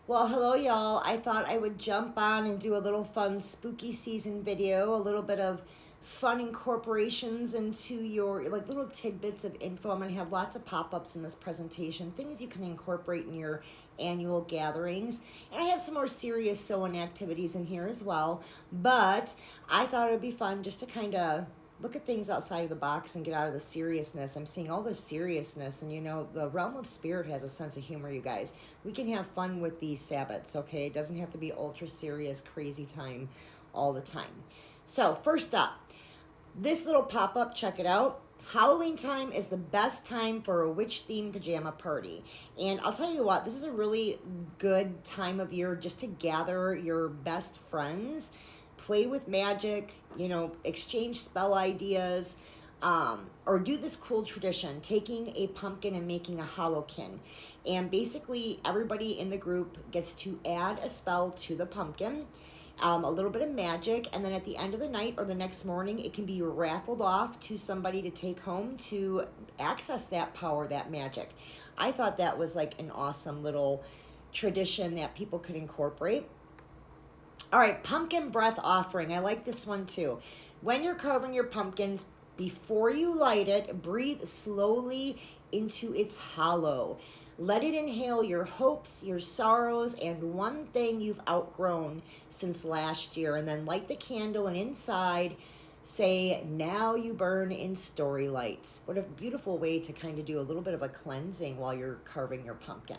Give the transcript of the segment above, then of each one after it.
Well, hello, y'all. I thought I would jump on and do a little fun spooky season video, a little bit of fun incorporations into your, like, little tidbits of info. I'm going to have lots of pop-ups in this presentation, things you can incorporate in your annual gatherings. And I have some more serious sewing activities in here as well. But I thought it would be fun just to kind of look at things outside of the box and get out of the seriousness. I'm seeing all this seriousness, and the realm of spirit has a sense of humor, you guys. We can have fun with these Sabbats, okay? It doesn't have to be ultra serious, crazy time all the time. So, first up, this little pop-up, check it out. Halloween time is the best time for a witch-themed pajama party. And I'll tell you what, this is a really good time of year just to gather your best friends, play with magic, exchange spell ideas, or do this cool tradition, taking a pumpkin and making a hallowkin. And basically, everybody in the group gets to add a spell to the pumpkin, a little bit of magic, and then at the end of the night or the next morning, it can be raffled off to somebody to take home to access that power, that magic. I thought that was like an awesome little tradition that people could incorporate. All right, pumpkin breath offering. I like this one too. When you're carving your pumpkins, before you light it, breathe slowly into its hollow. Let it inhale your hopes, your sorrows, and one thing you've outgrown since last year. And then light the candle, and inside say, now you burn in story lights. What a beautiful way to kind of do a little bit of a cleansing while you're carving your pumpkin.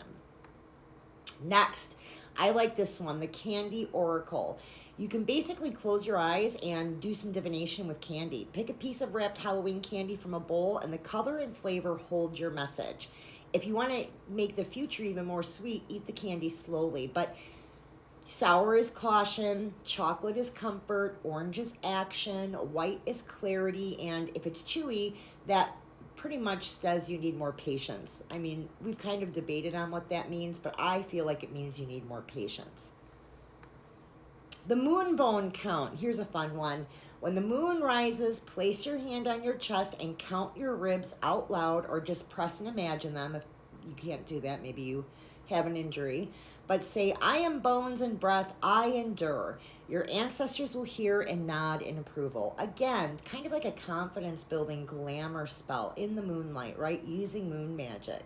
Next, I like this one, the Candy Oracle. You can basically close your eyes and do some divination with candy. Pick a piece of wrapped Halloween candy from a bowl, and the color and flavor hold your message. If you want to make the future even more sweet, eat the candy slowly. But sour is caution, chocolate is comfort, orange is action, white is clarity, and if it's chewy, that pretty much says you need more patience. I mean, we've kind of debated on what that means, but I feel like it means you need more patience. The moon bone count. Here's a fun one. When the moon rises, place your hand on your chest and count your ribs out loud, or just press and imagine them. If you can't do that, maybe you have an injury. But say, I am bones and breath, I endure. Your ancestors will hear and nod in approval. Again, kind of like a confidence building glamour spell in the moonlight, right? Using moon magic.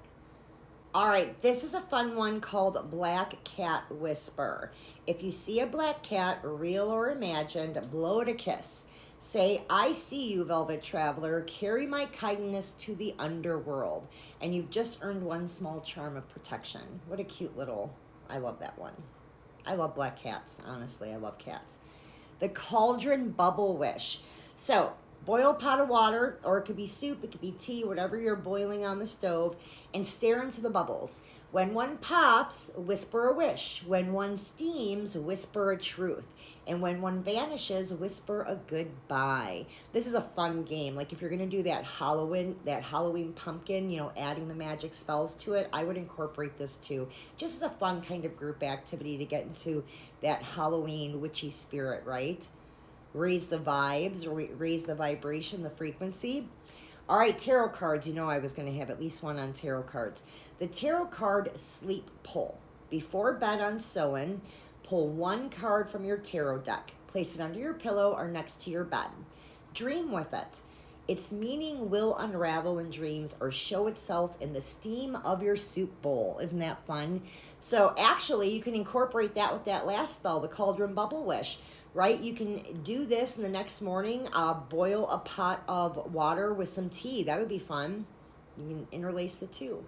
All right, this is a fun one called Black Cat Whisper. If you see a black cat, real or imagined, blow it a kiss. Say, I see you, Velvet Traveler. Carry my kindness to the underworld. And you've just earned one small charm of protection. What a cute little, I love that one. I love black cats, honestly. I love cats. The Cauldron Bubble Wish. So, boil a pot of water, or it could be soup, it could be tea, whatever you're boiling on the stove, and stare into the bubbles. When one pops, whisper a wish. When one steams, whisper a truth. And when one vanishes, whisper a goodbye. This is a fun game. Like if you're going to do that Halloween pumpkin, adding the magic spells to it, I would incorporate this too. Just as a fun kind of group activity to get into that Halloween witchy spirit, right? Raise the vibes, raise the vibration, the frequency. All right, tarot cards. I was going to have at least one on tarot cards. The tarot card sleep pull. Before bed on Samhain, pull one card from your tarot deck. Place it under your pillow or next to your bed. Dream with it. Its meaning will unravel in dreams or show itself in the steam of your soup bowl. Isn't that fun? So actually, you can incorporate that with that last spell, the Cauldron Bubble Wish. Right? You can do this in the next morning, boil a pot of water with some tea. That would be fun. You can interlace the two.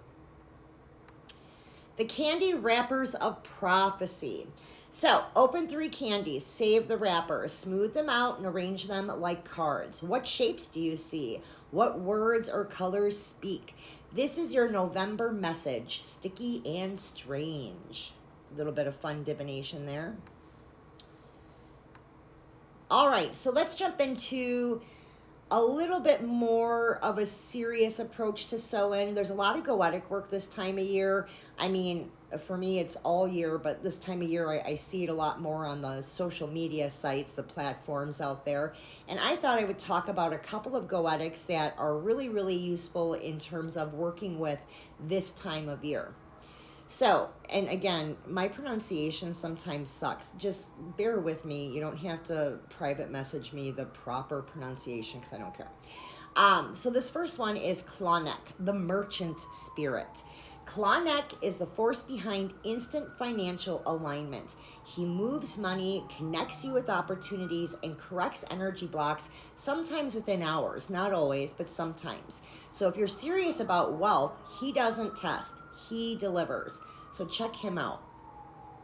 The candy wrappers of prophecy. So, open 3 candies, save the wrappers, smooth them out, and arrange them like cards. What shapes do you see? What words or colors speak? This is your November message, sticky and strange. A little bit of fun divination there. All right, so let's jump into a little bit more of a serious approach to sewing. There's a lot of Goetic work this time of year. I mean, for me, it's all year, but this time of year, I see it a lot more on the social media sites, the platforms out there. And I thought I would talk about a couple of Goetics that are really, really useful in terms of working with this time of year. So, and again, my pronunciation sometimes sucks. Just bear with me. You don't have to private message me the proper pronunciation because I don't care. So this first one is Klonek, the merchant spirit. Klonek is the force behind instant financial alignment. He moves money, connects you with opportunities, and corrects energy blocks, sometimes within hours. Not always, but sometimes. So if you're serious about wealth, he doesn't test, he delivers. So check him out.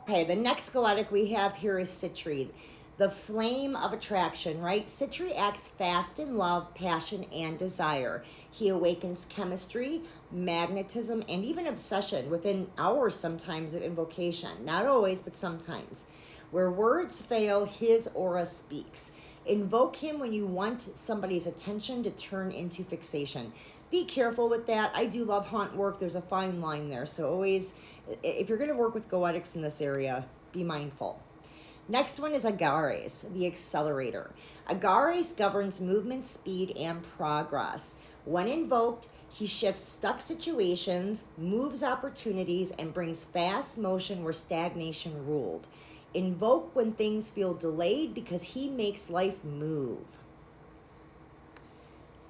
Okay, the next Goetic we have here is Citri, the flame of attraction, right? Citri acts fast in love, passion, and desire. He awakens chemistry, magnetism, and even obsession within hours sometimes of invocation. Not always, but sometimes. Where words fail, his aura speaks. Invoke him when you want somebody's attention to turn into fixation. Be careful with that. I do love haunt work. There's a fine line there. So always, if you're going to work with Goetics in this area, be mindful. Next one is Agares, the accelerator. Agares governs movement, speed, and progress. When invoked, he shifts stuck situations, moves opportunities, and brings fast motion where stagnation ruled. Invoke when things feel delayed because he makes life move.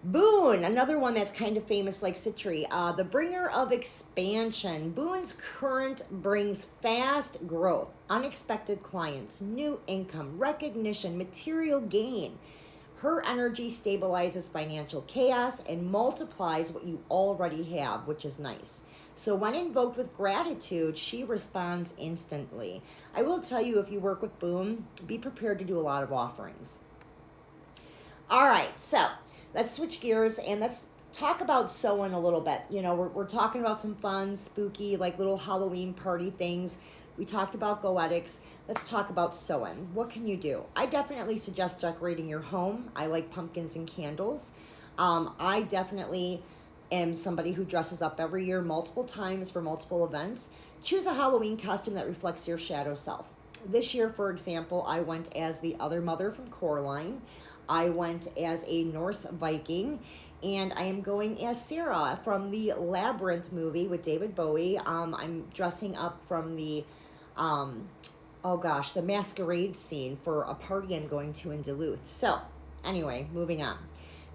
Boon, another one that's kind of famous like Citri, the bringer of expansion. Boon's current brings fast growth, unexpected clients, new income, recognition, material gain. Her energy stabilizes financial chaos and multiplies what you already have, which is nice. So when invoked with gratitude, she responds instantly. I will tell you, if you work with Boon, be prepared to do a lot of offerings. All right, so let's switch gears and let's talk about Samhain a little bit. You know, we're talking about some fun, spooky, like little Halloween party things. We talked about Goetics. Let's talk about Samhain. What can you do? I definitely suggest decorating your home. I like pumpkins and candles. I definitely am somebody who dresses up every year multiple times for multiple events. Choose a Halloween costume that reflects your shadow self. This year, for example, I went as the other mother from Coraline. I went as a Norse Viking, and I am going as Sarah from the Labyrinth movie with David Bowie. I'm dressing up from the, the masquerade scene for a party I'm going to in Duluth. So, anyway, moving on.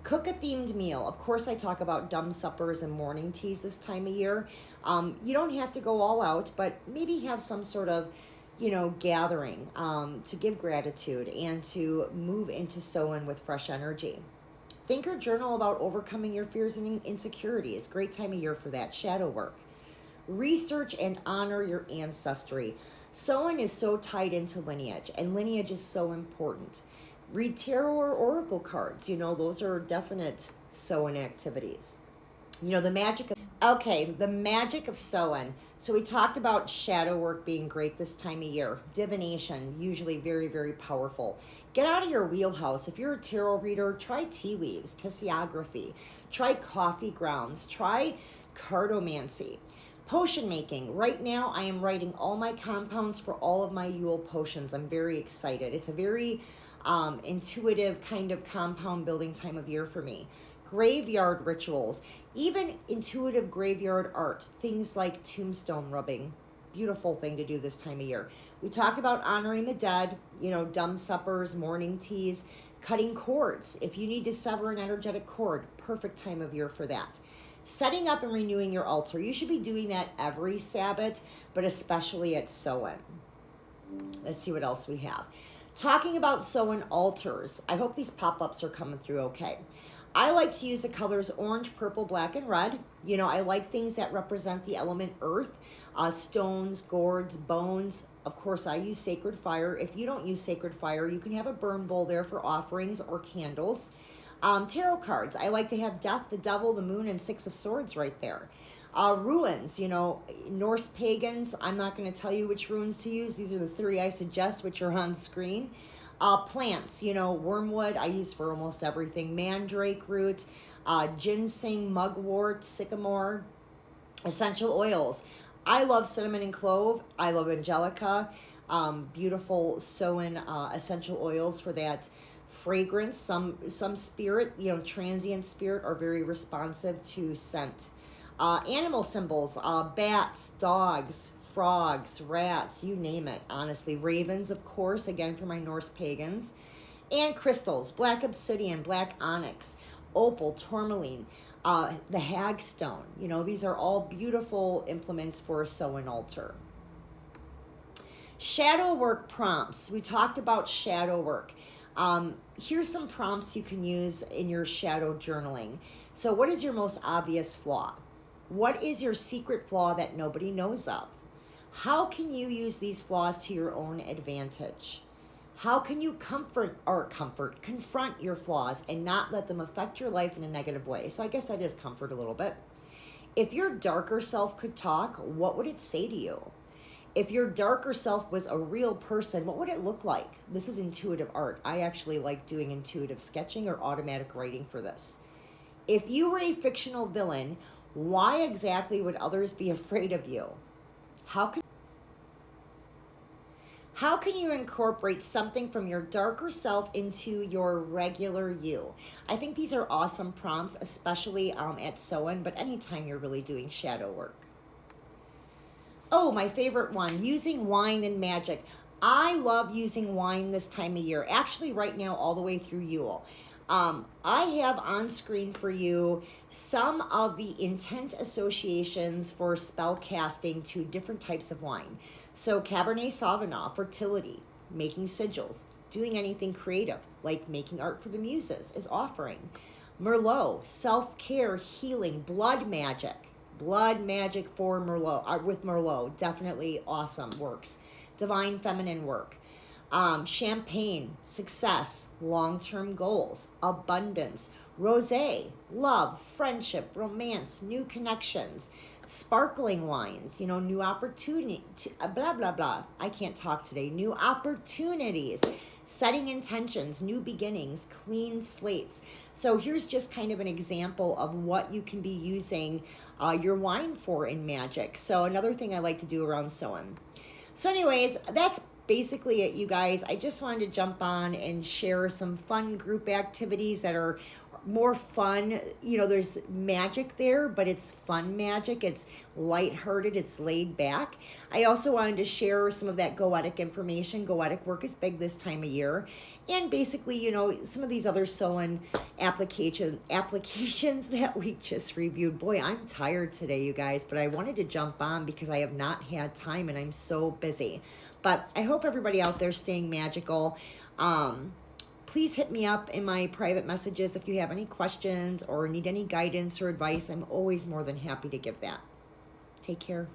Cook a themed meal. Of course, I talk about dumb suppers and morning teas this time of year. You don't have to go all out, but maybe have some sort of gathering to give gratitude and to move into Samhain with fresh energy. Think or journal about overcoming your fears and insecurities. Great time of year for that. Shadow work. Research and honor your ancestry. Samhain is so tied into lineage, and lineage is so important. Read tarot or oracle cards. Those are definite Samhain activities. The magic of Samhain. So we talked about shadow work being great this time of year. Divination, usually very, very powerful. Get out of your wheelhouse. If you're a tarot reader, try tea leaves, tessiography. Try coffee grounds. Try cartomancy. Potion making. Right now, I am writing all my compounds for all of my Yule potions. I'm very excited. It's a very intuitive kind of compound building time of year for me. Graveyard rituals, even intuitive graveyard art, things like tombstone rubbing, beautiful thing to do this time of year. We talked about honoring the dead, dumb suppers, morning teas, cutting cords. If you need to sever an energetic cord, perfect time of year for that. Setting up and renewing your altar. You should be doing that every Sabbath, but especially at Samhain. Let's see what else we have. Talking about Samhain altars. I hope these pop-ups are coming through okay. I like to use the colors orange, purple, black, and red. I like things that represent the element earth, stones, gourds, bones. Of course, I use sacred fire. If you don't use sacred fire, you can have a burn bowl there for offerings or candles. Tarot cards. I like to have death, the devil, the moon, and 6 of swords right there. Runes, Norse pagans. I'm not going to tell you which runes to use. These are the 3 I suggest, which are on screen. Plants, wormwood, I use for almost everything. Mandrake root, ginseng, mugwort, sycamore, essential oils. I love cinnamon and clove. I love angelica. Beautiful Samhain essential oils for that fragrance. Some spirit, transient spirit are very responsive to scent. Animal symbols, bats, dogs, frogs, rats, you name it, honestly. Ravens, of course, again for my Norse pagans. And crystals, black obsidian, black onyx, opal, tourmaline, the hagstone. You know, these are all beautiful implements for a Samhain altar. Shadow work prompts. We talked about shadow work. Here's some prompts you can use in your shadow journaling. So what is your most obvious flaw? What is your secret flaw that nobody knows of? How can you use these flaws to your own advantage? How can you confront your flaws and not let them affect your life in a negative way? So I guess that is comfort a little bit. If your darker self could talk, what would it say to you? If your darker self was a real person, what would it look like? This is intuitive art. I actually like doing intuitive sketching or automatic writing for this. If you were a fictional villain, why exactly would others be afraid of you? How can you incorporate something from your darker self into your regular you? I think these are awesome prompts, especially at Samhain, but anytime you're really doing shadow work. Oh, my favorite one, using wine and magic. I love using wine this time of year. Actually, right now, all the way through Yule. I have on screen for you some of the intent associations for spell casting to different types of wine. So Cabernet Sauvignon, fertility, making sigils, doing anything creative, like making art for the muses is offering. Merlot, self-care, healing, blood magic. Blood magic for Merlot, with Merlot, definitely awesome works. Divine feminine work. Champagne, success, long-term goals, abundance, rosé, love, friendship, romance, new connections, sparkling wines, you know, new opportunity, blah, blah, blah. I can't talk today. New opportunities, setting intentions, new beginnings, clean slates. So here's just kind of an example of what you can be using your wine for in magic. So another thing I like to do around Samhain. So anyways, that's basically it, you guys. I just wanted to jump on and share some fun group activities that are more fun. You know, there's magic there, but it's fun magic. It's lighthearted. It's laid back. I also wanted to share some of that Goetic information. Goetic work is big this time of year. And basically, you know, some of these other Samhain applications that we just reviewed. Boy, I'm tired today, you guys, but I wanted to jump on because I have not had time and I'm so busy. But I hope everybody out there staying magical. Please hit me up in my private messages if you have any questions or need any guidance or advice. I'm always more than happy to give that. Take care.